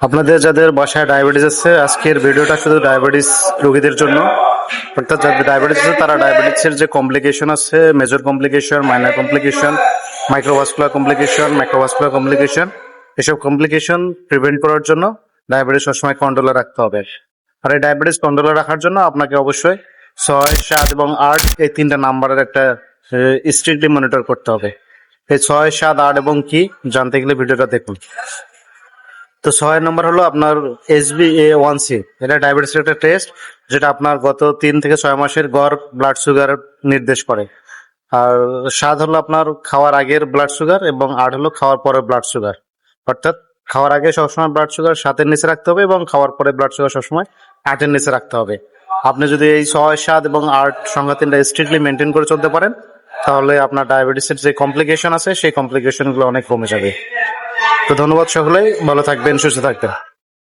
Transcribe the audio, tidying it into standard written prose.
আপনাদের যাদের বাসায় ডায়াবেটিস আছে, আজকের ভিডিওটা শুধু ডায়াবেটিস রোগীদের জন্য। অর্থাৎ যাদের ডায়াবেটিস আছে তারা ডায়াবেটিসের যে কমপ্লিকেশন আছে, major complication, minor complication, microvascular complication, macrovascular complication, এসব কমপ্লিকেশন প্রিভেন্ট করার জন্য ডায়াবেটিস সবসময় কন্ট্রোলে রাখতে হবে। আর এই ডায়াবেটিস কন্ট্রোলে রাখার জন্য আপনাকে অবশ্যই 6, 7 এবং 8 এই তিনটা নাম্বারের একটা স্ট্রিক্টলি মনিটর করতে হবে। এই 6, 7, 8 এবং কি জানতে গেলে ভিডিওটা দেখুন। তো 6 নম্বর হলো আপনার HbA1c। এটা ডায়াবেটিসের একটা টেস্ট, যেটা আপনার গত 3 থেকে 6 মাসের গড় ব্লাড সুগার নির্দেশ করে। আর 7 হলো আপনার খাওয়ার আগের ব্লাড সুগার এবং 8 হলো খাওয়ার পরের ব্লাড সুগার। অর্থাৎ খাওয়ার আগে সবসময় ব্লাড সুগার 7-এর নিচে রাখতে হবে এবং খাওয়ার পরে ব্লাড সুগার সবসময় 8-এর নিচে রাখতে হবে। আপনি যদি এই 6, 7 এবং 8 সংখ্যা তিনটা স্ট্রিক্টলি মেনটেন করে চলতে পারেন, তাহলে আপনার ডায়াবেটিসের যে কমপ্লিকেশন আছে সেই কমপ্লিকেশনগুলো অনেক কমে যাবে। তো ধন্যবাদ সকলেই, ভালো থাকবেন, সুস্থ থাকবেন।